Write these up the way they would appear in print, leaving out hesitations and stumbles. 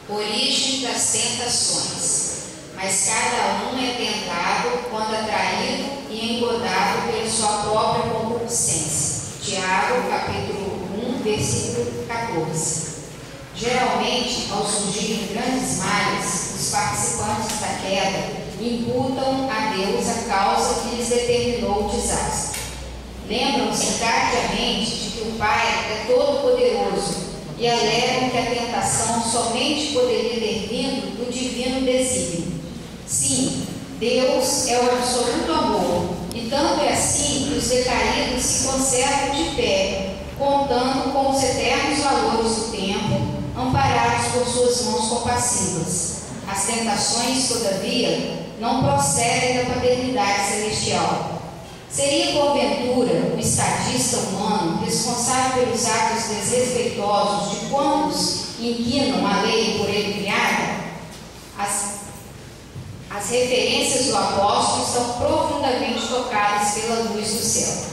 Origem das tentações. Mas cada um é tentado quando atraído e engodado pela sua própria concupiscência. Tiago, capítulo 1, versículo 14. Geralmente, ao surgirem grandes males, os participantes da queda imputam a Deus a causa que lhes determinou o desastre. Lembram-se tardiamente de que o Pai é todo-poderoso e alegam que a tentação somente poderia ter vindo do divino desígnio. Sim, Deus é o absoluto amor, e tanto é assim que os decaídos se conservam de pé, contando com os eternos valores do tempo, amparados por suas mãos compassivas. As tentações, todavia, não procedem da paternidade celestial. Seria, porventura, o estadista humano responsável pelos atos desrespeitosos de quantos inquinam a lei por ele criada? As referências do apóstolo estão profundamente tocadas pela luz do céu.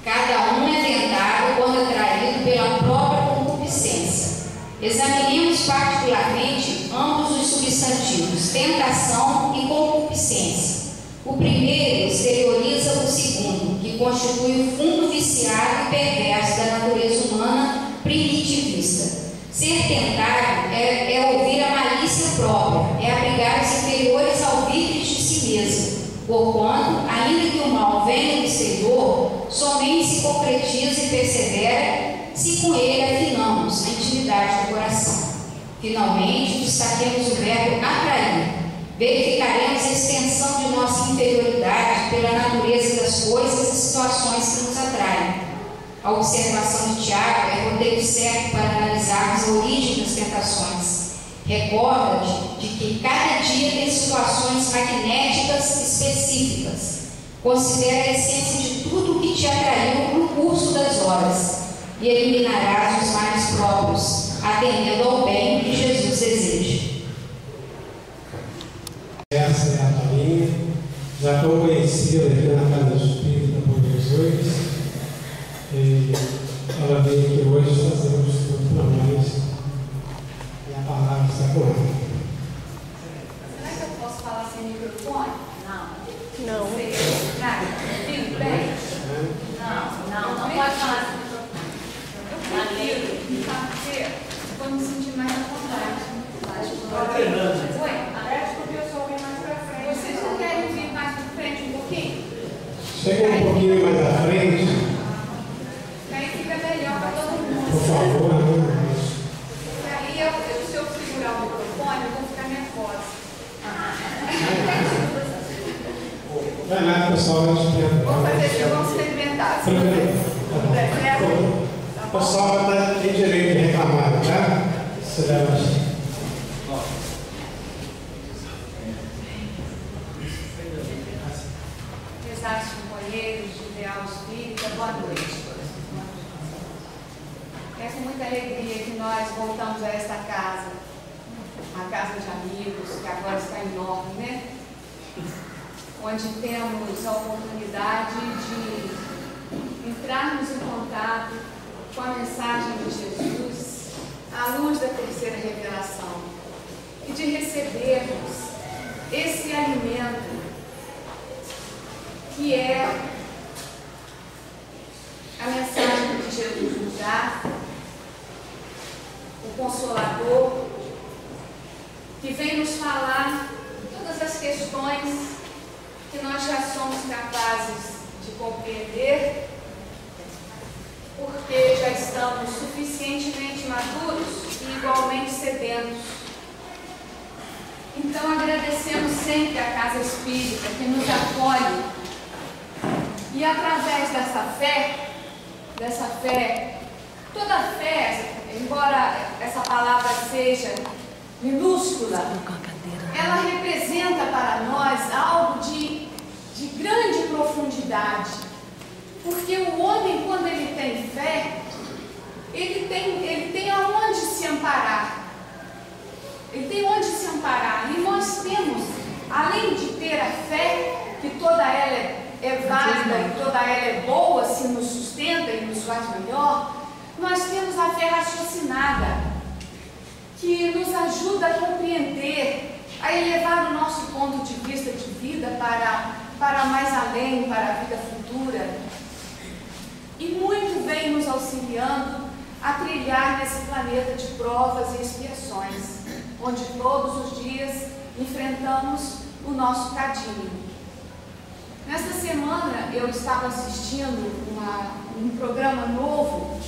Cada um é tentado quando atraído pela própria concupiscência. Examinemos particularmente ambos os substantivos, tentação e concupiscência. O primeiro exterioriza o segundo, que constitui o fundo viciado e perverso da natureza humana primitivista. Ser tentado é ouvir a malícia própria, é abrigar os inferiores alvitres de si mesmo, porquanto, ainda que o mal venha do exterior, somente se concretiza e persevera se com ele afinamos na intimidade do coração. Finalmente, destaquemos o verbo atrair. Verificaremos a extensão de nossa inferioridade pela natureza das coisas e situações que nos atraem. A observação de Tiago é roteiro certo para analisarmos a origem das tentações. Recorda-te de que cada dia tem situações magnéticas específicas. Considera a essência de tudo o que te atraiu no curso das horas e eliminarás os males próprios, atendendo ao bem que Jesus deseja. Essa é a Talinha, já tão conhecida aqui na Casa Espírita por Jesus. E ela veio aqui hoje fazer um estudo para nós e a palavra está com ela. Será que eu posso falar sem microfone? Não. Não. Fico bem? Não pode falar sem microfone. Eu prefiro, sabe por quê? Vou me sentir mais à vontade. Está treinando. Oi? Parece que o pessoal vem mais para frente. Vocês não querem vir mais para frente um pouquinho? Chega um pouquinho mais à frente. Aí fica melhor para todo mundo. Por favor, Aí, se eu segurar o microfone, eu vou ficar nervosa. vai lá, pessoal, a gente tenta. Vou fazer isso, vamos experimentar. O pessoal vai ter direito de reclamar, tá? Se der Pesados companheiros de Ideal Espírita, boa noite. É com muita alegria que nós voltamos a esta casa, a casa de amigos, que agora está enorme, né? Onde temos a oportunidade de entrarmos em contato com a mensagem de Jesus, à luz da terceira revelação, e de recebermos esse alimento que é a mensagem que Jesus nos dá, o Consolador, que vem nos falar todas as questões que nós já somos capazes de compreender, porque já estamos suficientemente maduros e igualmente sedentos. Então agradecemos sempre a Casa Espírita que nos acolhe e através dessa fé, toda fé, embora essa palavra seja minúscula, ela representa para nós algo de grande profundidade, porque o homem, quando ele tem fé, ele tem aonde se amparar. Ele tem onde se amparar. E nós temos, além de ter a fé, que toda ela é válida e toda ela é boa, se nos sustenta e nos faz melhor, nós temos a fé raciocinada, que nos ajuda a compreender, a elevar o nosso ponto de vista de vida para mais além, para a vida futura. E muito vem nos auxiliando a trilhar nesse planeta de provas e expiações, onde todos os dias enfrentamos o nosso cadinho. Nesta semana eu estava assistindo um programa novo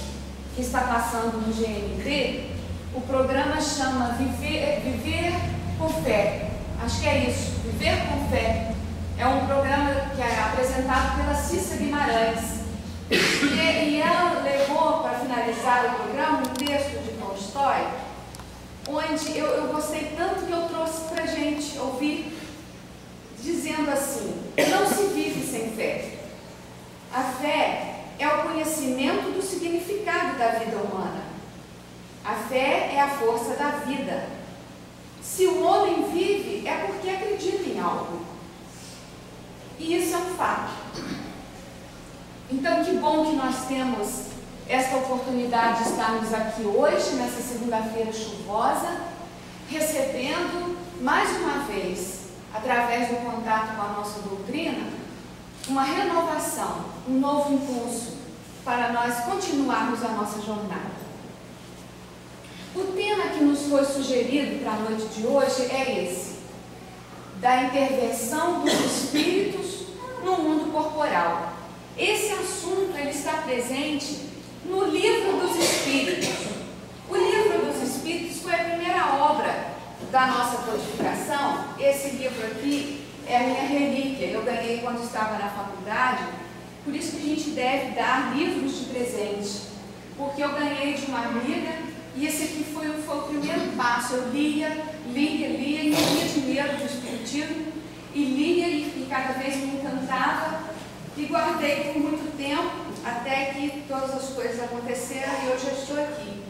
que está passando no GNT. O programa chama Viver com Fé. Acho que é isso, Viver com Fé. É um programa que é apresentado pela Cissa Guimarães. E ela levou para finalizar o programa um texto de Tolstói, onde eu gostei tanto que eu trouxe para a gente ouvir, dizendo assim: não se vive sem fé. A fé é o conhecimento do significado da vida humana. A fé é a força da vida. Se o homem vive, é porque acredita em algo. E isso é um fato. Então, que bom que nós temos esta oportunidade de estarmos aqui hoje, nessa segunda-feira chuvosa, recebendo mais uma vez, através do contato com a nossa doutrina, uma renovação, um novo impulso para nós continuarmos a nossa jornada. O tema que nos foi sugerido para a noite de hoje é esse: da intervenção dos espíritos no mundo corporal. Esse assunto ele está presente no Livro dos Espíritos. O Livro dos Espíritos foi a primeira obra da nossa codificação. Esse livro aqui é a minha relíquia. Eu ganhei quando estava na faculdade, por isso que a gente deve dar livros de presente, porque eu ganhei de uma amiga e esse aqui foi o primeiro passo. Eu lia e morria de medo do Espiritismo, e lia e cada vez me encantava. E guardei por muito tempo, até que todas as coisas aconteceram e hoje eu estou aqui.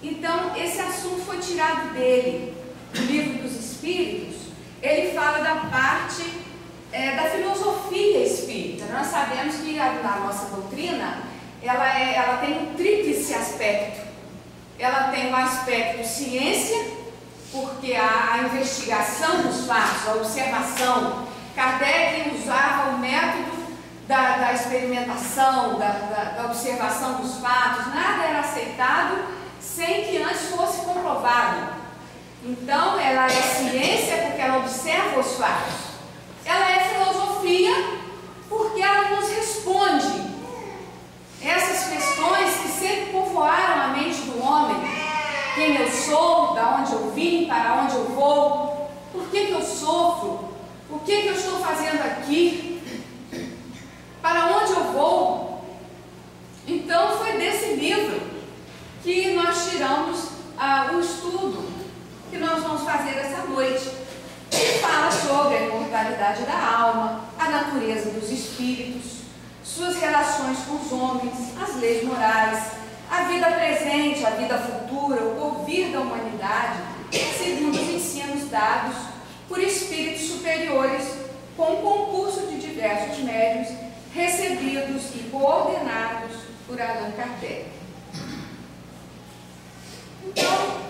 Então, esse assunto foi tirado dele, do Livro dos Espíritos. Ele fala da parte da filosofia espírita. Nós sabemos que a nossa doutrina, ela tem um tríplice aspecto. Ela tem um aspecto ciência, porque a investigação dos fatos, a observação, Kardec usava o método da experimentação, da observação dos fatos. Nada era aceitado sem que antes fosse comprovado. Então, ela é ciência porque ela observa os fatos. Ela é filosofia porque ela nos responde essas questões que sempre povoaram a mente do homem. Quem eu sou, da onde eu vim, para onde eu vou, por que eu sofro, o que eu estou fazendo aqui, para onde eu vou. Então foi desse livro que nós tiramos o estudo que nós vamos fazer essa noite. Ele fala sobre a imortalidade da alma, a natureza dos espíritos, suas relações com os homens, as leis morais, a vida presente, a vida futura, o porvir da humanidade, segundo os ensinos dados por espíritos superiores, com o concurso de diversos médiuns recebidos e coordenados por Allan Kardec. Então,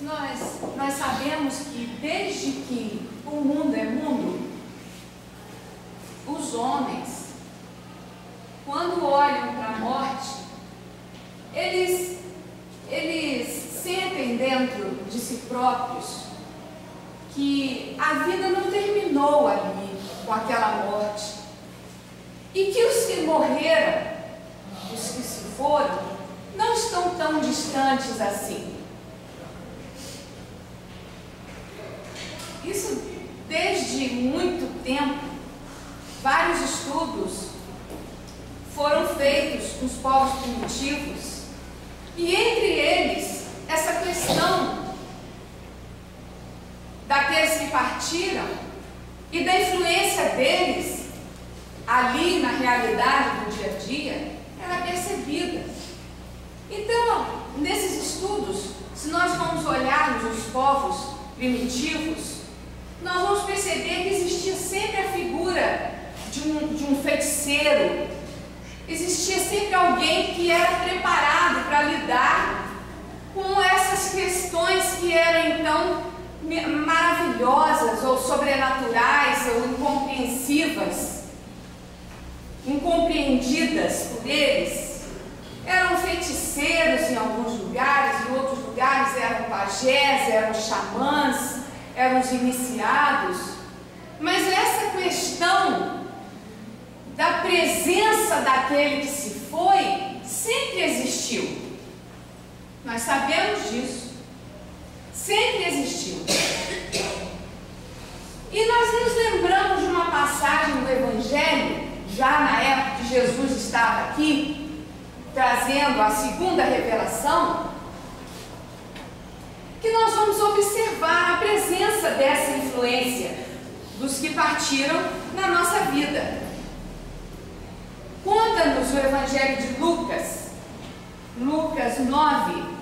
nós sabemos que desde que o mundo é mundo, os homens, quando olham para a morte, eles sentem dentro de si próprios que a vida não terminou ali com aquela morte. E que os que morreram, os que se foram, não estão tão distantes assim. Isso desde muito tempo, vários estudos foram feitos com os povos primitivos, e entre eles, essa questão daqueles que partiram e da influência deles ali na realidade do dia a dia, ela é percebida. Então, nesses estudos, se nós vamos olharmos os povos primitivos, nós vamos perceber que existia sempre a figura de um feiticeiro, existia sempre alguém que era preparado para lidar com essas essas questões que eram então maravilhosas ou sobrenaturais ou incompreensivas, incompreendidas por eles, eram feiticeiros em alguns lugares, em outros lugares eram pajés, eram xamãs, eram os iniciados. Mas essa questão da presença daquele que se foi sempre existiu. Nós sabemos disso. Sempre existiu. E nós nos lembramos de uma passagem do Evangelho, já na época que Jesus estava aqui, trazendo a segunda revelação, que nós vamos observar a presença dessa influência dos que partiram na nossa vida. Conta-nos o Evangelho de Lucas, Lucas 9,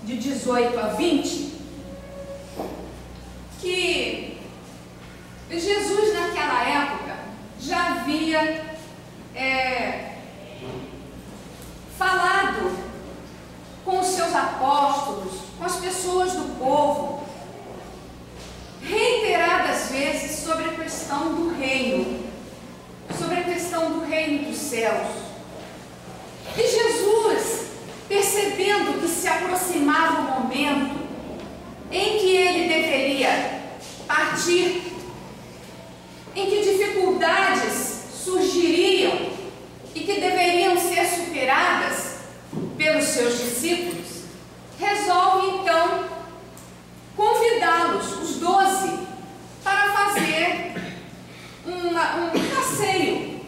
de 18 a 20, que Jesus naquela época já havia falado com os seus apóstolos, com as pessoas do povo, reiteradas vezes sobre a questão do reino, sobre a questão do reino dos céus. E Jesus, percebendo que se aproximava o momento em que ele deveria partir, em que dificuldades surgiriam e que deveriam ser superadas pelos seus discípulos, resolve então convidá-los, os 12, para fazer um passeio.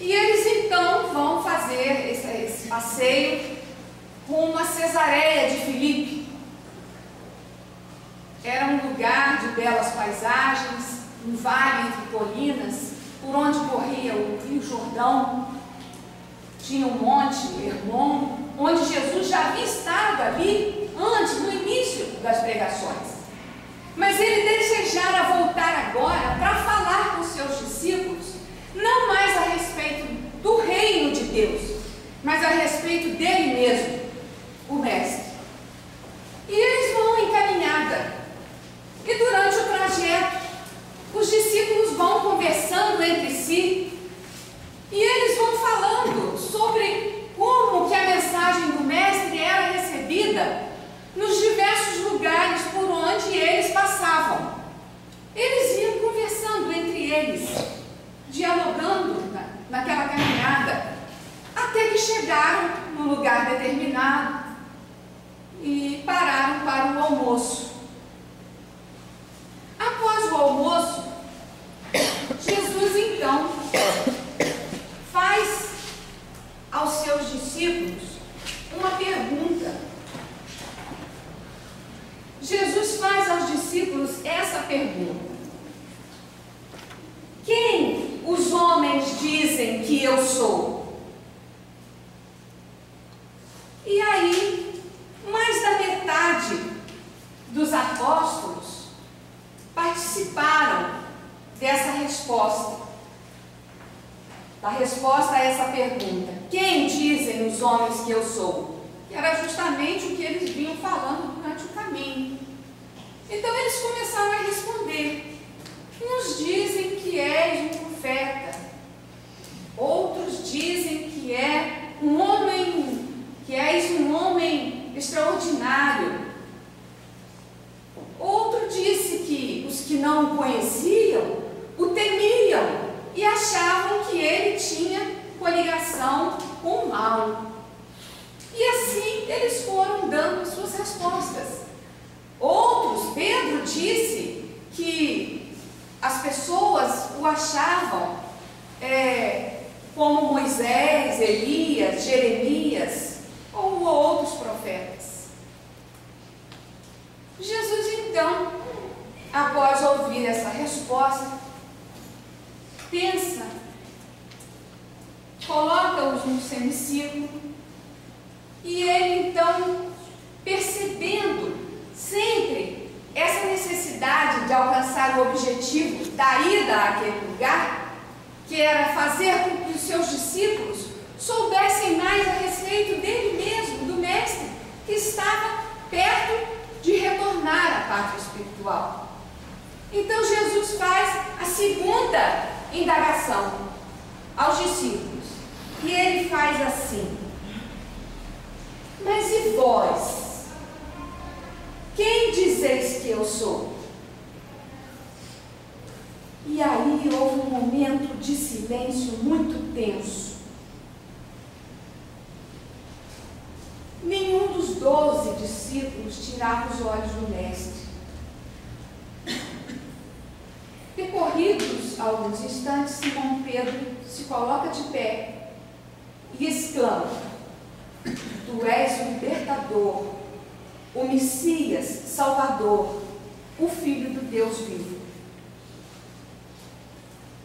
E eles então vão fazer esse passeio rumo a Cesareia de Filipe. Era um lugar de belas paisagens, um vale entre colinas, por onde corria o Rio Jordão. Tinha um monte, Hermon, onde Jesus já havia estado ali antes, no início das pregações. Mas ele desejara voltar agora para falar com seus discípulos, não mais a respeito do reino de Deus, mas a respeito dele mesmo, o Mestre. E eles vão em caminhada. E durante o trajeto, os discípulos vão conversando entre si e eles vão falando sobre como que a mensagem do Mestre era recebida nos diversos lugares por onde eles passavam. Eles iam conversando entre eles, dialogando naquela caminhada, até que chegaram num lugar determinado e pararam para o almoço. Após o almoço, Jesus então faz aos seus discípulos uma pergunta. Jesus faz aos discípulos essa pergunta: quem os homens dizem que eu sou? E aí, mais da metade dos apóstolos participaram dessa resposta, da resposta a essa pergunta: quem dizem os homens que eu sou? Que era justamente o que eles vinham falando durante o caminho. Então eles começaram a responder: uns dizem que és um profeta, outros dizem que és um homem extraordinário. Outro disse que os que não o conheciam o temiam e achavam que ele tinha coligação com o mal. E assim eles foram dando suas respostas. Outros, Pedro disse que as pessoas o achavam como Moisés, Elias, Jeremias ou outros profetas. Jesus então, após ouvir essa resposta, pensa, coloca-os num semicírculo e ele então, percebendo sempre essa necessidade de alcançar o objetivo da ida àquele lugar, que era fazer com que os seus discípulos soubessem mais a respeito dele mesmo, do Então Jesus faz a segunda indagação aos discípulos. E ele faz assim: mas e vós? Quem dizeis que eu sou? E aí houve um momento de silêncio muito tenso. Nenhum dos 12 discípulos tirava os olhos do mestre. Decorridos alguns instantes, Simão Pedro se coloca de pé e exclama: Tu és o libertador, o Messias, Salvador, o Filho do Deus vivo.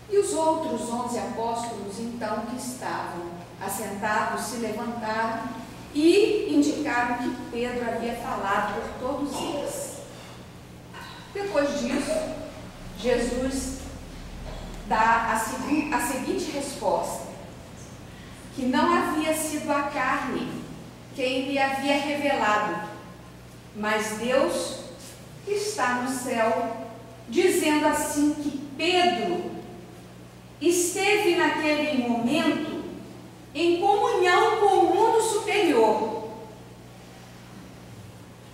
E os outros 11 apóstolos, então, que estavam assentados, se levantaram e indicaram que Pedro havia falado por todos eles. Depois disso, Jesus dá a seguinte resposta: que não havia sido a carne quem lhe havia revelado, mas Deus que está no céu, dizendo assim que Pedro esteve naquele momento em comunhão com o mundo superior.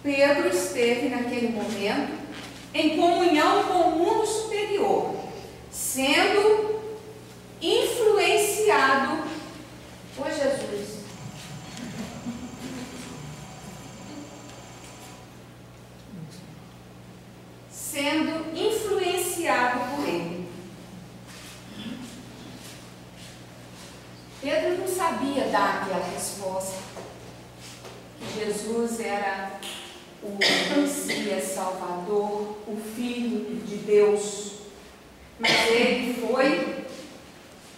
Pedro esteve naquele momento em comunhão com o mundo superior, sendo influenciado por Jesus. Sendo influenciado por ele. Pedro não sabia dar aquela resposta. Jesus era o Messias Salvador, o Filho de Deus. Mas ele foi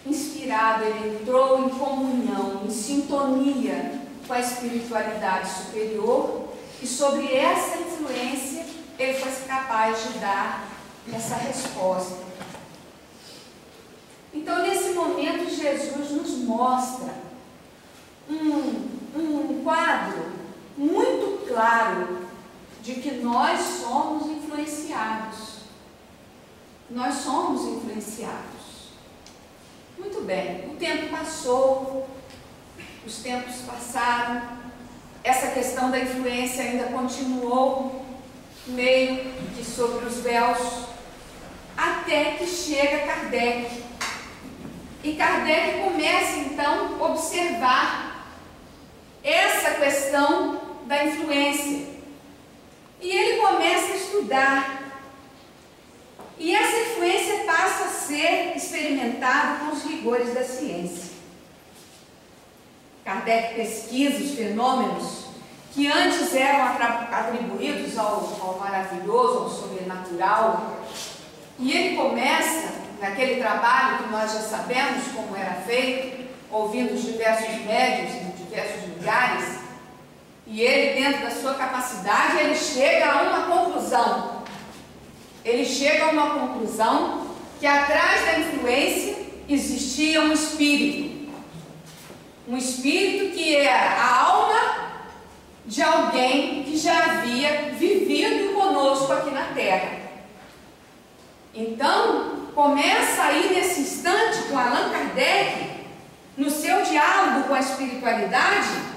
inspirado, ele entrou em comunhão, em sintonia com a espiritualidade superior, e sobre essa influência ele foi capaz de dar essa resposta. Então, nesse momento, Jesus nos mostra um quadro muito claro de que nós somos influenciados. Nós somos influenciados. Muito bem, o tempo passou, os tempos passaram, essa questão da influência ainda continuou meio que sobre os véus, até que chega Kardec. E Kardec começa então a observar essa questão da influência. E ele começa a estudar. E essa influência passa a ser experimentada com os rigores da ciência. Kardec pesquisa os fenômenos que antes eram atribuídos ao maravilhoso, ao sobrenatural. E ele começa, naquele trabalho que nós já sabemos como era feito, ouvindo os diversos médiuns em diversos lugares, e ele, dentro da sua capacidade, ele chega a uma conclusão. Ele chega a uma conclusão que atrás da influência existia um espírito. Um espírito que era a alma de alguém que já havia vivido conosco aqui na Terra. Então, começa aí nesse instante com Allan Kardec, no seu diálogo com a espiritualidade,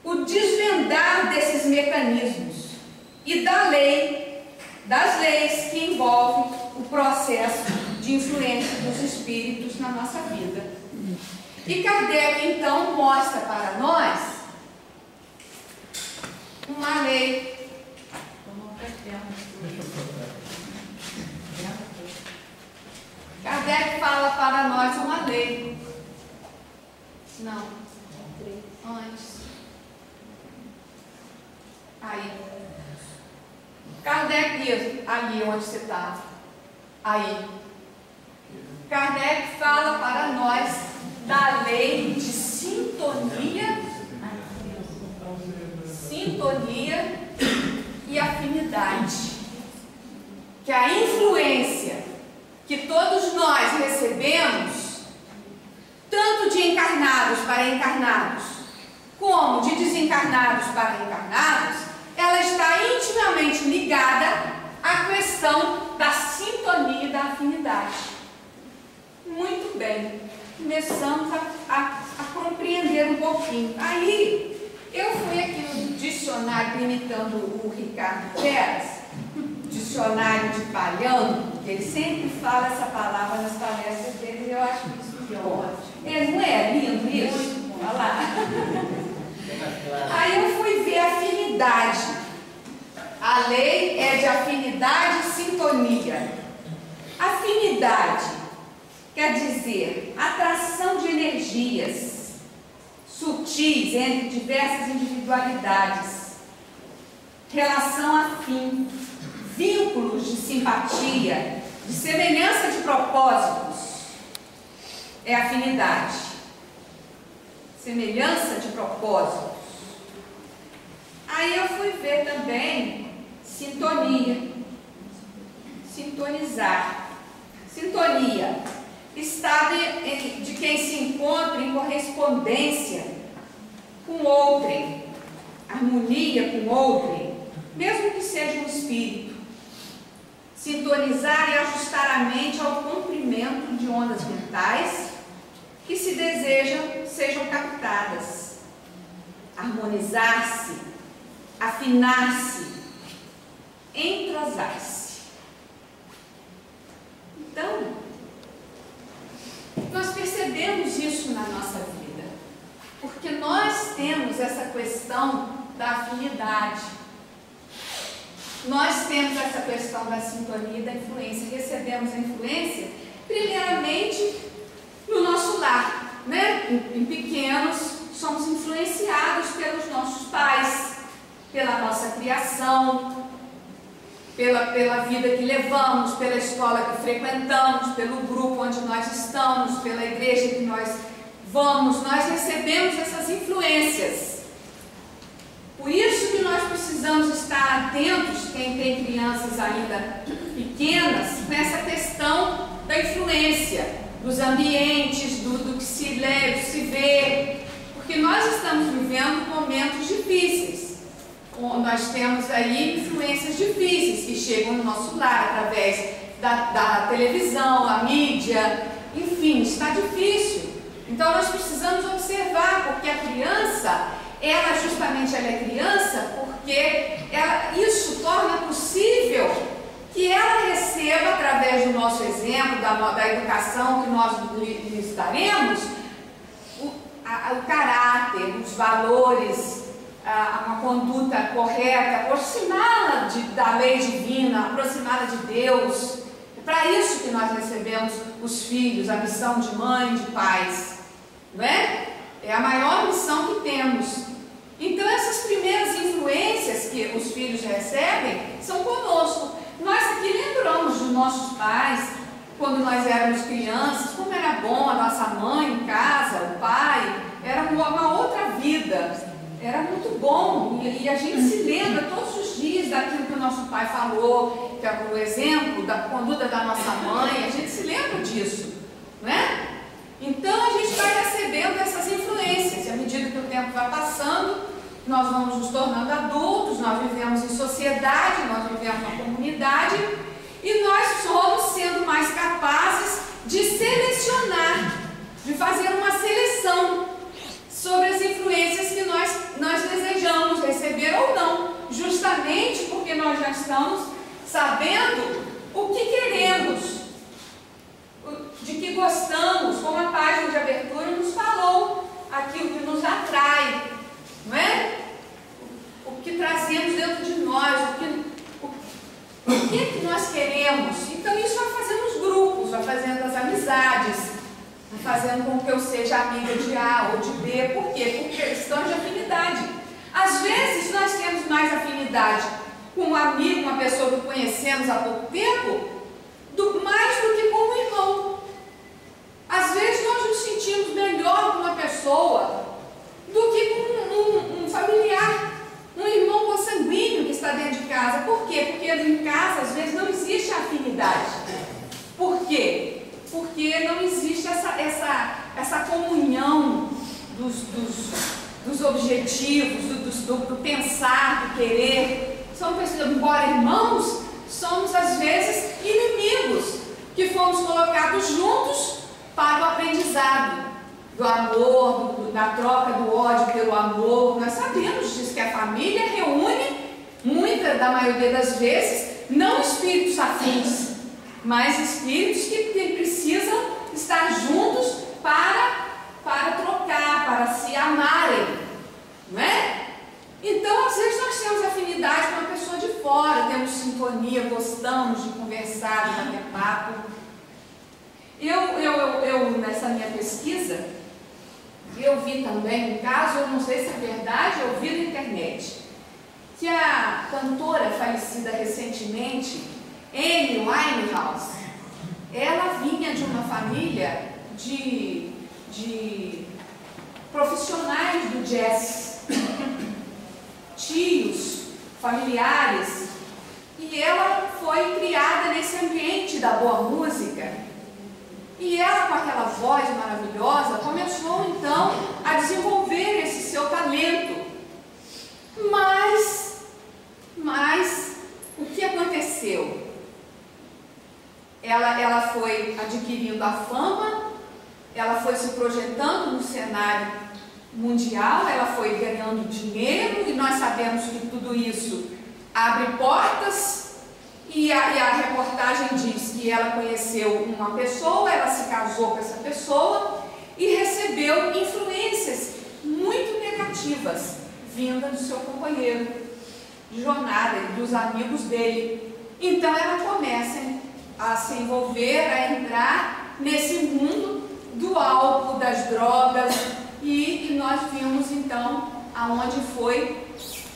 o desvendar desses mecanismos e das leis que envolvem o processo de influência dos espíritos na nossa vida. E Kardec então mostra para nós uma lei. Kardec fala para nós uma lei. Não, antes. Aí. Kardec diz, ali onde você estava. Aí. Kardec fala para nós da lei de sintonia e afinidade. Que a influência que todos nós recebemos, tanto de encarnados para encarnados, como de desencarnados para encarnados, ela está intimamente ligada a questão da sintonia e da afinidade. Muito bem, começamos a compreender um pouquinho. Aí, eu fui aqui no dicionário, imitando o Ricardo Peras, dicionário de Palhano, que ele sempre fala essa palavra nas palestras dele, e eu acho isso ótimo. Não é lindo isso? Olha lá. Aí eu fui ver afinidade. A lei é de afinidade e sintonia. Afinidade quer dizer atração de energias sutis entre diversas individualidades, relação afim, vínculos de simpatia, de semelhança de propósitos. É afinidade. Semelhança de propósitos. Aí eu fui ver também sintonia. Sintonizar. Sintonia. Estado de quem se encontra em correspondência com outrem. Harmonia com outrem, mesmo que seja um espírito. Sintonizar e ajustar a mente ao comprimento de ondas mentais que se desejam sejam captadas. Harmonizar-se, afinar-se, entrosar-se. Então, nós percebemos isso na nossa vida, porque nós temos essa questão da afinidade. Nós temos essa questão da sintonia e da influência. Recebemos a influência, primeiramente, no nosso lar, né? Em pequenos, somos influenciados pelos nossos pais, pela nossa criação, pela vida que levamos, pela escola que frequentamos, pelo grupo onde nós estamos, pela igreja que nós vamos. Nós recebemos essas influências. Por isso que nós precisamos estar atentos, quem tem crianças ainda pequenas, com essa questão da influência, dos ambientes, do que se lê, do que se vê, porque nós estamos vivendo momentos difíceis. Nós temos aí influências difíceis que chegam no nosso lar através da televisão, a mídia, enfim, está difícil. Então nós precisamos observar, porque a criança, ela é criança porque isso torna possível que ela receba, através do nosso exemplo, da educação que nós lhes daremos, o caráter, os valores, uma conduta correta, aproximá-la da lei divina, aproximá-la de Deus. É para isso que nós recebemos os filhos, a missão de mãe, de pais, não é? É a maior missão que temos. Então essas primeiras influências que os filhos recebem são conosco. Nós aqui lembramos dos nossos pais, quando nós éramos crianças, como era bom a nossa mãe em casa, o pai, era uma outra vida, era muito bom, e a gente se lembra todos os dias daquilo que o nosso pai falou, que é o exemplo da conduta da nossa mãe, a gente se lembra disso, não é? Então a gente vai recebendo essas influências, e à medida que o tempo vai passando, nós vamos nos tornando adultos, nós vivemos em sociedade, nós vivemos na comunidade, e nós somos sendo mais capazes de selecionar, de fazer uma seleção sobre as influências que nós desejamos receber ou não, justamente porque nós já estamos sabendo o que queremos, de que gostamos, como a página de abertura nos falou, aquilo que nos atrai, não é? O que trazemos dentro de nós, o que nós queremos. Então isso vai fazendo os grupos, vai fazendo as amizades, vai fazendo com que eu seja amiga de A ou de B. Por quê? Por questão de afinidade. Às vezes nós temos mais afinidade com um amigo, uma pessoa que conhecemos há pouco tempo, mais do que com um irmão. Às vezes nós nos sentimos melhor com uma pessoa do que com um familiar, um irmão consanguíneo que está dentro de casa. Por quê? Porque em casa às vezes não existe afinidade. Por quê? Porque não existe essa comunhão dos objetivos, do pensar, do querer. São pessoas, embora irmãos, somos às vezes inimigos, que fomos colocados juntos para o aprendizado do amor, da troca do ódio pelo amor. Nós sabemos disso, que a família reúne, da maioria das vezes, não espíritos afins, mas espíritos que precisam estar juntos para trocar, para se amarem, não é? Então, às vezes nós temos afinidade com uma pessoa de fora, temos sintonia, gostamos de conversar, de bater papo. Eu nessa minha pesquisa, eu vi também um caso, eu não sei se é verdade, eu vi na internet, que a cantora falecida recentemente, Amy Winehouse, ela vinha de uma família de profissionais do jazz, tios, familiares, e ela foi criada nesse ambiente da boa música. E ela, com aquela voz maravilhosa, começou então a desenvolver esse seu talento. Mas o que aconteceu? Ela foi adquirindo a fama, ela foi se projetando no cenário mundial, ela foi ganhando dinheiro, e nós sabemos que tudo isso abre portas. E a reportagem diz que ela conheceu uma pessoa, ela se casou com essa pessoa e recebeu influências muito negativas vindas do seu companheiro de jornada, dos amigos dele. Então ela começa a se envolver, a entrar nesse mundo do álcool, das drogas, e nós vimos então aonde foi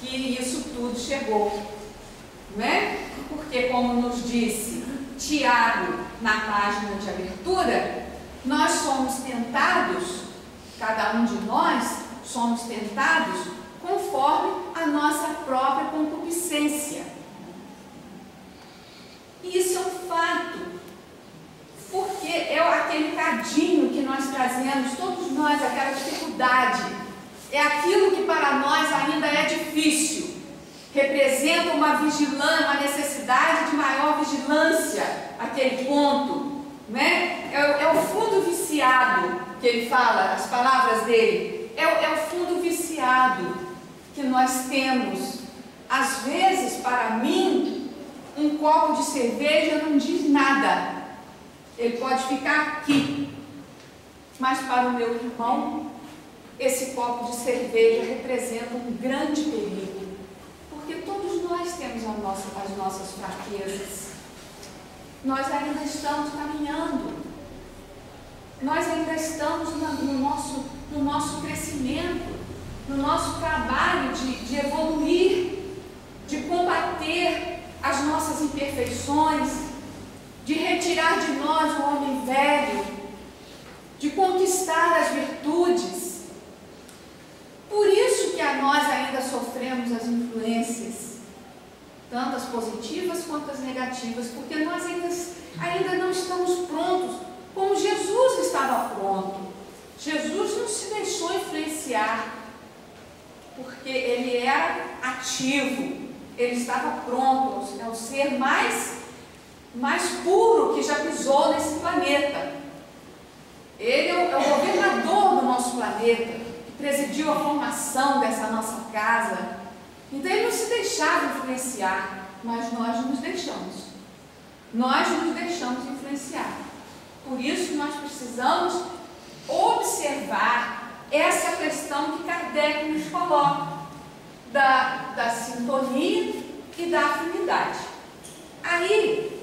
que isso tudo chegou, não é? Porque, como nos disse Tiago na página de abertura, nós somos tentados, cada um de nós somos tentados conforme a nossa própria concupiscência. E isso é um fato, porque é aquele cadinho que nós trazemos, todos nós, aquela dificuldade, é aquilo que para nós ainda é difícil, representa uma vigilância, uma necessidade de maior vigilância, aquele ponto, né? É o fundo viciado que ele fala, as palavras dele, é o fundo viciado que nós temos. Às vezes, para mim, um copo de cerveja não diz nada, ele pode ficar aqui, mas para o meu irmão, esse copo de cerveja representa um grande perigo, porque todos nós temos as nossas fraquezas. Nós ainda estamos caminhando, nós ainda estamos no nosso crescimento, no nosso trabalho de evoluir, de combater as nossas imperfeições, de retirar de nós o homem velho, de conquistar as virtudes. Por isso que a nós ainda sofremos as influências, tanto as positivas quanto as negativas, porque nós ainda não estamos prontos, como Jesus estava pronto. Jesus não se deixou influenciar, porque ele era ativo, ele estava pronto, é o ser mais puro que já pisou nesse planeta. Ele é o governador do nosso planeta, presidiu a formação dessa nossa casa. Então ele não se deixava influenciar, mas nós nos deixamos. Nós nos deixamos influenciar. Por isso nós precisamos observar essa questão que Kardec nos coloca, da sintonia e da afinidade. Aí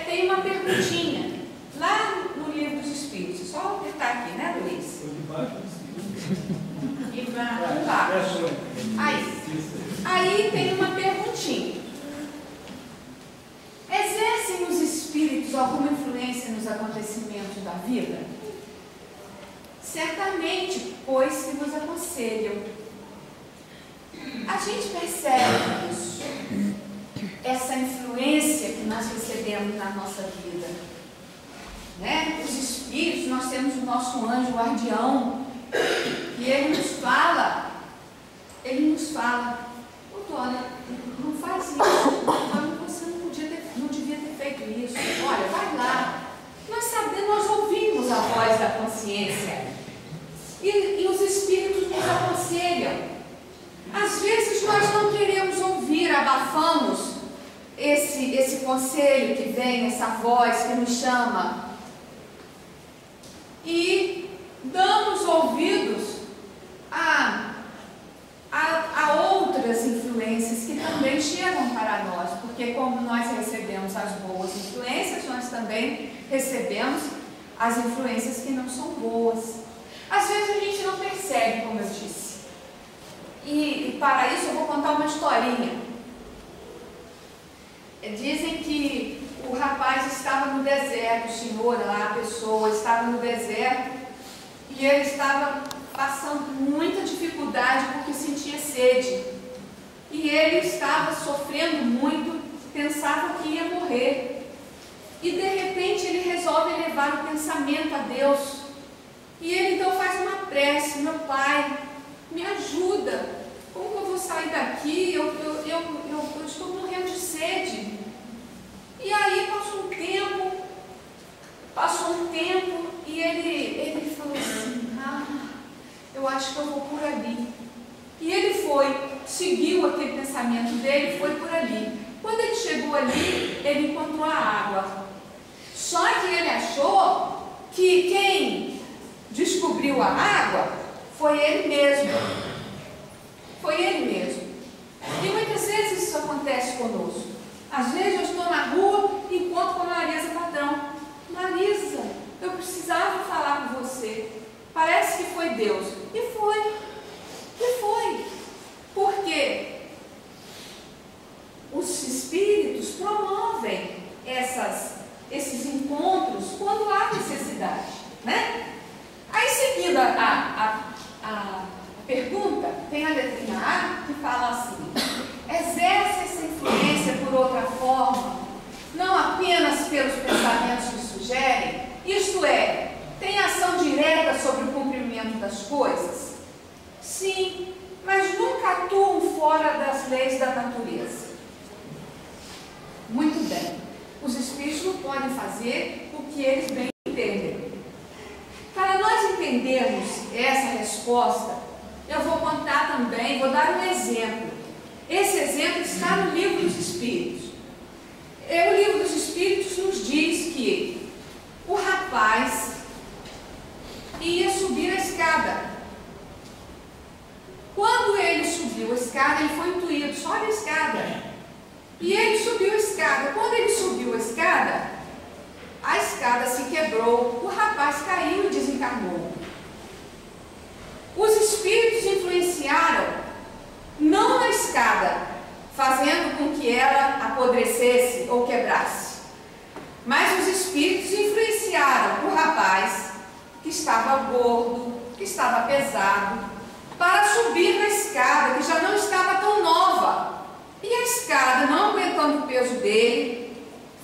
tem uma perguntinha lá no Livro dos Espíritos. Só apertar aqui, né, Luiz? Embaixo. Aí tem uma perguntinha. Exercem os espíritos alguma influência nos acontecimentos da vida? Certamente, pois se nos aconselham. A gente percebe isso, essa influência que nós recebemos na nossa vida, né? Os espíritos, nós temos o nosso anjo guardião, e ele nos fala, olha, não faz isso, olha, você não isso. Olha, vai lá. Nós sabemos, nós ouvimos a voz da consciência. E os Espíritos nos aconselham. Às vezes nós não queremos ouvir, abafamos esse conselho que vem, essa voz que nos chama. E damos ouvidos a outras influências que também chegam para nós, porque como nós recebemos as boas influências, nós também recebemos as influências que não são boas. Às vezes a gente não percebe, como eu disse. E para isso eu vou contar uma historinha. Dizem que o rapaz estava no deserto, o senhor lá, a pessoa estava no deserto e ele estava passando muita dificuldade porque sentia sede. E ele estava sofrendo muito, pensava que ia morrer. E de repente ele resolve levar o pensamento a Deus. E ele então faz uma prece: meu Pai, me ajuda. Como que eu vou sair daqui? Eu estou morrendo de sede. E aí passou um tempo e ele falou assim: eu acho que eu vou por ali. E ele seguiu aquele pensamento dele, foi por ali. Quando ele chegou ali, ele encontrou a água. Só que ele achou que quem descobriu a água foi ele mesmo. Foi ele mesmo. E muitas vezes isso acontece conosco. Às vezes eu estou na rua e encontro com a Marisa Patrão. Marisa, eu precisava falar com você. Parece que foi Deus. E foi. Porque os Espíritos promovem esses encontros quando há necessidade, né? Aí, seguindo a pergunta, tem a letrinha A que fala assim: exerce essa influência por outra forma, não apenas pelos pensamentos que sugerem, isto é, tem ação direta sobre o cumprimento das coisas? Sim, mas nunca atuam fora das leis da natureza. Muito bem, os Espíritos não podem fazer o que eles bem entendem. Para nós entendermos essa resposta, eu vou contar também, vou dar um exemplo. Esse exemplo está no Livro dos Espíritos. O Livro dos Espíritos nos diz que o rapaz ia subir a escada. Quando ele subiu a escada, ele foi intuído: sobe a escada. E ele subiu a escada. Quando ele subiu a escada se quebrou, o rapaz caiu e desencarnou. Os Espíritos influenciaram não na escada, fazendo com que ela apodrecesse ou quebrasse, mas os Espíritos influenciaram o rapaz, que estava gordo, que estava pesado, para subir na escada, que já não estava tão nova. E a escada, não aguentando o peso dele,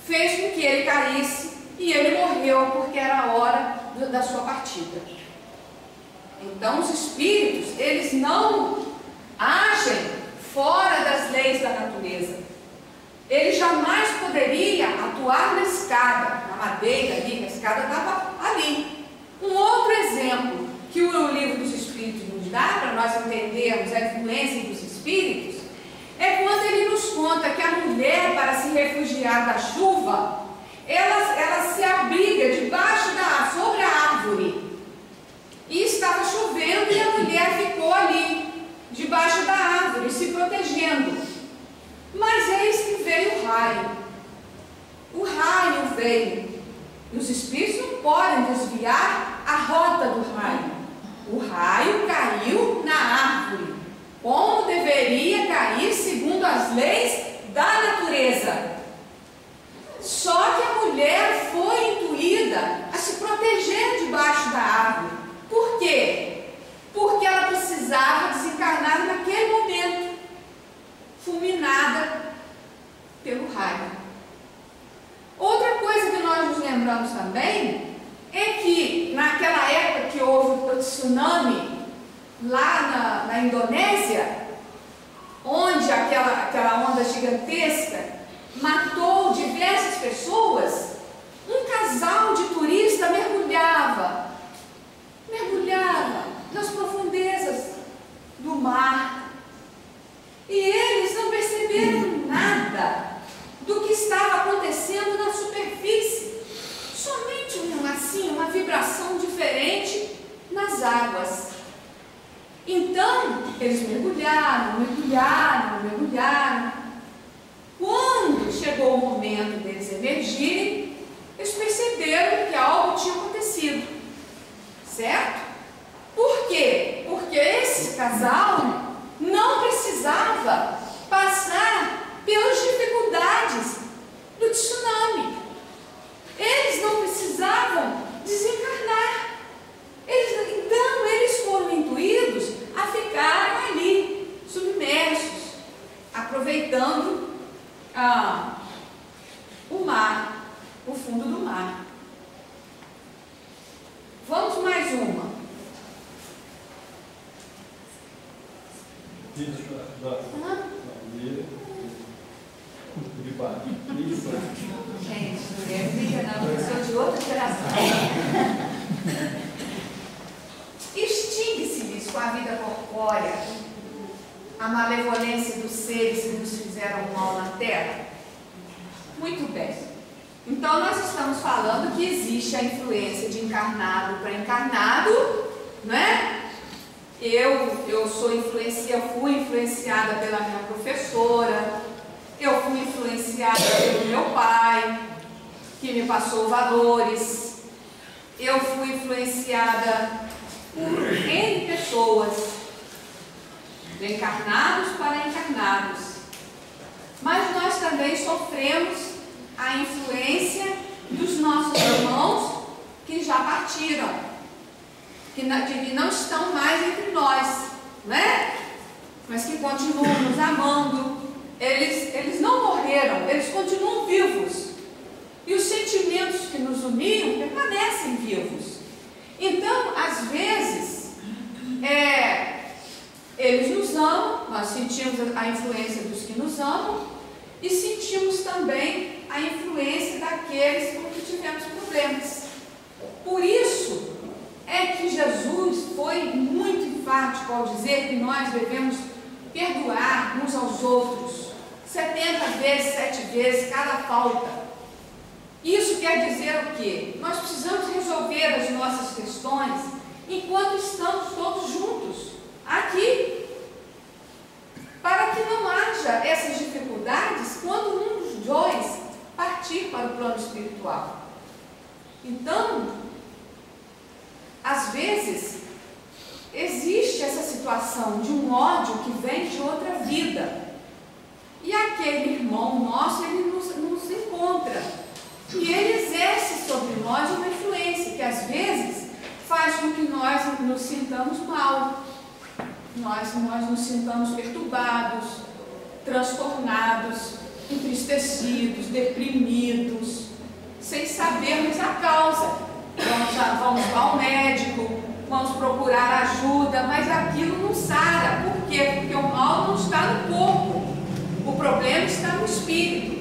fez com que ele caísse e ele morreu, porque era a hora da sua partida. Então, os Espíritos, eles não agem fora das leis da natureza. Ele jamais poderia atuar na escada, na madeira ali, a escada estava ali. Um outro exemplo que o Livro dos Espíritos nos dá, para nós entendermos a influência dos Espíritos, é quando ele nos conta que a mulher, para se refugiar da chuva, ela se abriga sobre a árvore. E estava chovendo e a mulher ficou ali, debaixo da árvore, se protegendo. Mas eis que veio o raio. O raio veio. E os Espíritos não podem desviar a rota do raio. O raio caiu na árvore, como deveria cair segundo as leis da natureza. Só que a mulher foi intuída a se proteger debaixo da árvore. Por quê? Porque ela precisava desencarnar naquele momento, fulminada pelo raio. Outra coisa que nós nos lembramos também é que naquela época que houve o tsunami lá na Indonésia, onde aquela onda gigantesca matou diversas pessoas, um casal de turistas mergulhava nas profundezas do mar. E eles não perceberam nada do que estava acontecendo na superfície. Somente uma vibração diferente nas águas. Então, eles mergulharam. Quando chegou o momento deles emergirem, eles perceberam que algo tinha acontecido. Certo? Por quê? Porque esse casal não precisava passar pelas dificuldades do tsunami. Eles não precisavam desencarnar. Então, eles foram intuídos a ficarem ali, submersos, aproveitando o mar, o fundo do mar. Vamos mais uma. Gente, mulher fica não, eu sou de outra geração. Extingue-se-lhes com a vida corpórea a malevolência dos seres que nos fizeram mal na Terra? Muito bem. Então, nós estamos falando que existe a influência de encarnado para encarnado, né? Eu fui influenciada pela minha professora, eu fui influenciada pelo meu pai, que me passou valores, eu fui influenciada por N pessoas, de encarnados para encarnados. Mas nós também sofremos a influência dos nossos irmãos que já partiram, que não estão mais entre nós, né? Mas que continuam nos amando. Eles não morreram, eles continuam vivos. E os sentimentos que nos uniam permanecem vivos. Então, às vezes, eles nos amam, nós sentimos a influência dos que nos amam e sentimos também a influência daqueles com que tivemos problemas. Por isso é que Jesus foi muito enfático ao dizer que nós devemos perdoar uns aos outros 70 vezes, 7 vezes cada falta. Isso quer dizer o quê? Nós precisamos resolver as nossas questões enquanto estamos todos juntos aqui, para que não haja essas dificuldades quando um dos dois partir para o plano espiritual. Então, às vezes, existe essa situação de um ódio que vem de outra vida. E aquele irmão nosso, ele nos encontra. E ele exerce sobre nós uma influência que, às vezes, faz com que nós nos sintamos mal. Nós nos sintamos perturbados, transtornados, entristecidos, deprimidos, sem sabermos a causa. Vamos ao médico, vamos procurar ajuda, mas aquilo não sara. Por quê? Porque o mal não está no corpo, o problema está no espírito.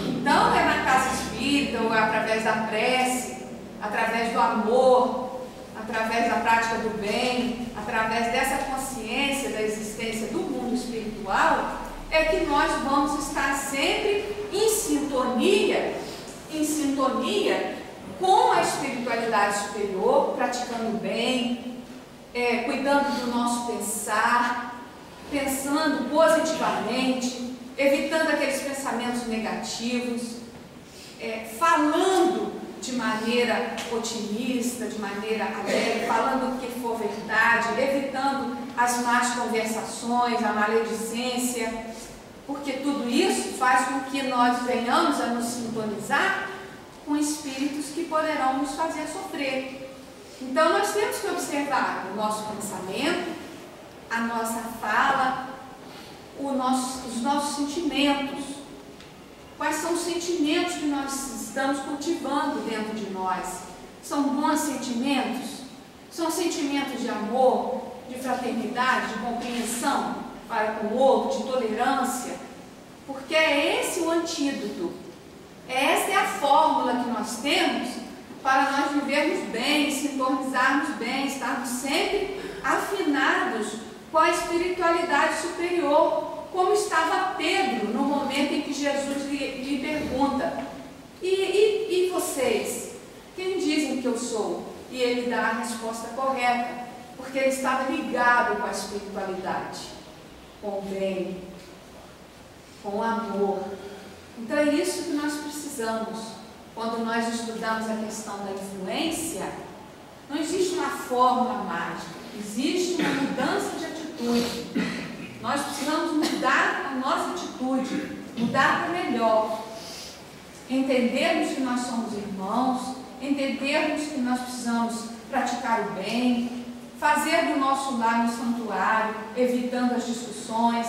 Então é na casa espírita, ou é através da prece, através do amor, através da prática do bem, através dessa consciência da existência do mundo espiritual, é que nós vamos estar sempre em sintonia com a espiritualidade superior, praticando bem, cuidando do nosso pensar, pensando positivamente, evitando aqueles pensamentos negativos, falando de maneira otimista, de maneira alegre, falando o que for verdade, evitando as más conversações, a maledicência, porque tudo isso faz com que nós venhamos a nos sintonizar com espíritos que poderão nos fazer sofrer. Então nós temos que observar o nosso pensamento, a nossa fala, os nossos sentimentos. Quais são os sentimentos que nós estamos cultivando dentro de nós? São bons sentimentos? São sentimentos de amor, de fraternidade, de compreensão para com o outro, de tolerância? porque é esse o antídoto, essa é a fórmula que nós temos para nós vivermos bem, sintonizarmos bem, estarmos sempre afinados com a espiritualidade superior, como estava Pedro no momento em que Jesus lhe pergunta: e vocês? Quem dizem que eu sou? E ele dá a resposta correta, porque ele estava ligado com a espiritualidade, com o bem, com o amor. Então é isso que nós precisamos. Quando nós estudamos a questão da influência, não existe uma fórmula mágica, existe uma mudança de atitude. Nós precisamos mudar a nossa atitude, mudar para melhor, entendermos que nós somos irmãos, entendermos que nós precisamos praticar o bem, fazer do nosso lar um santuário, evitando as discussões.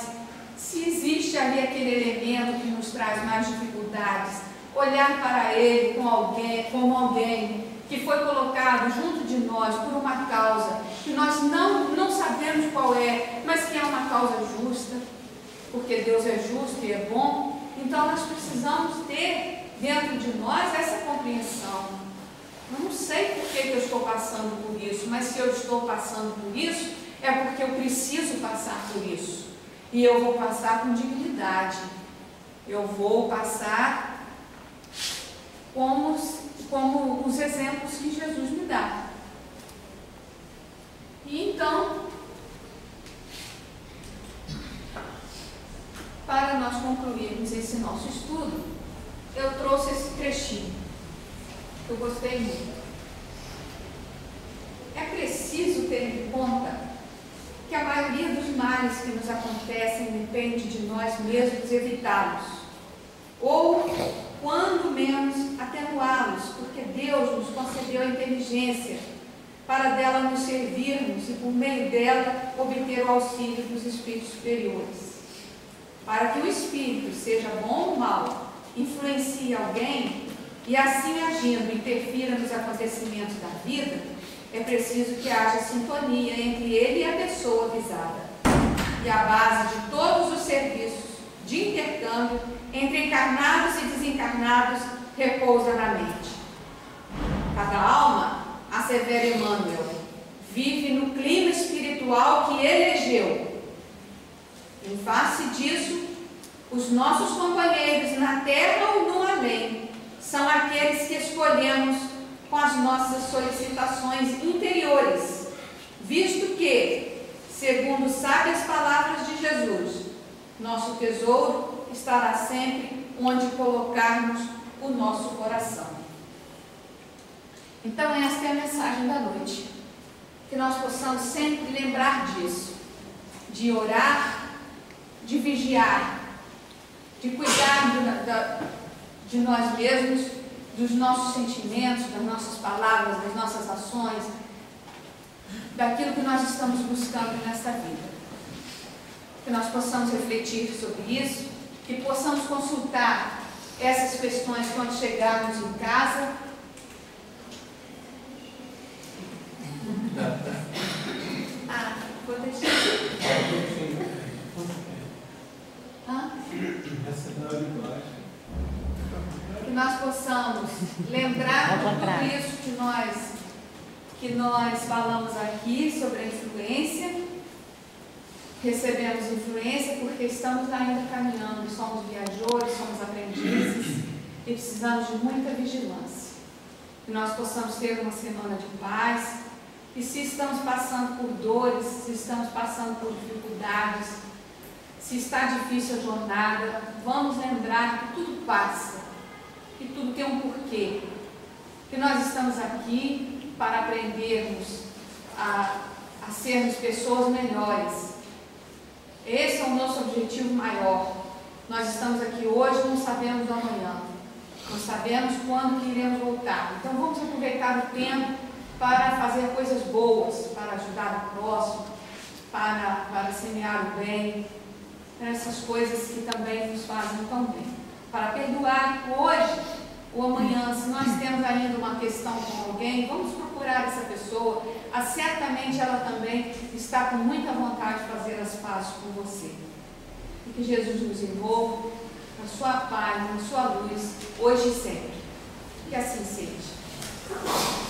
Se existe ali aquele elemento que nos traz mais dificuldades, olhar para ele como alguém que foi colocado junto de nós por uma causa que nós não sabemos qual é, mas que é uma causa justa, porque Deus é justo e é bom. Então nós precisamos ter dentro de nós essa compreensão. Eu não sei por que eu estou passando por isso, mas se eu estou passando por isso, é porque eu preciso passar por isso. E eu vou passar com dignidade. Eu vou passar como os exemplos que Jesus me dá. E então, para nós concluirmos esse nosso estudo, eu trouxe esse trechinho, que eu gostei muito. É preciso ter em conta que a maioria dos males que nos acontecem depende de nós mesmos evitá-los, ou, quando menos, atenuá-los, porque Deus nos concedeu a inteligência para dela nos servirmos e, por meio dela, obter o auxílio dos espíritos superiores. Para que o espírito, seja bom ou mau, influencie alguém e, assim agindo, interfira nos acontecimentos da vida, é preciso que haja sintonia entre ele e a pessoa avisada. E a base de todos os serviços de intercâmbio entre encarnados e desencarnados repousa na mente. Cada alma, assevera Emmanuel, vive no clima espiritual que elegeu. Em face disso, os nossos companheiros na terra ou no além são aqueles que escolhemos com as nossas solicitações interiores, visto que, segundo sábias palavras de Jesus, nosso tesouro estará sempre onde colocarmos o nosso coração. Então esta é a mensagem da noite, que nós possamos sempre lembrar disso, de orar, de vigiar, de cuidar de nós mesmos, dos nossos sentimentos, das nossas palavras, das nossas ações, daquilo que nós estamos buscando nesta vida. Que nós possamos refletir sobre isso, que possamos consultar essas questões quando chegarmos em casa. Vou deixar. Que nós possamos lembrar de tudo isso que nós falamos aqui sobre a influência. Recebemos influência porque estamos ainda caminhando, somos viajores, somos aprendizes e precisamos de muita vigilância. Que nós possamos ter uma semana de paz e, se estamos passando por dores, se estamos passando por dificuldades, se está difícil a jornada, vamos lembrar que tudo passa, que tudo tem um porquê, que nós estamos aqui para aprendermos a sermos pessoas melhores. Esse é o nosso objetivo maior. Nós estamos aqui hoje, não sabemos amanhã, não sabemos quando que iremos voltar. Então vamos aproveitar o tempo para fazer coisas boas, para ajudar o próximo, para semear o bem, essas coisas que também nos fazem tão bem. Para perdoar hoje ou amanhã. Se nós temos ainda uma questão com alguém, vamos procurar essa pessoa. Certamente ela também está com muita vontade de fazer as pazes com você. E que Jesus nos envolva, na sua paz, na sua luz, hoje e sempre. Que assim seja.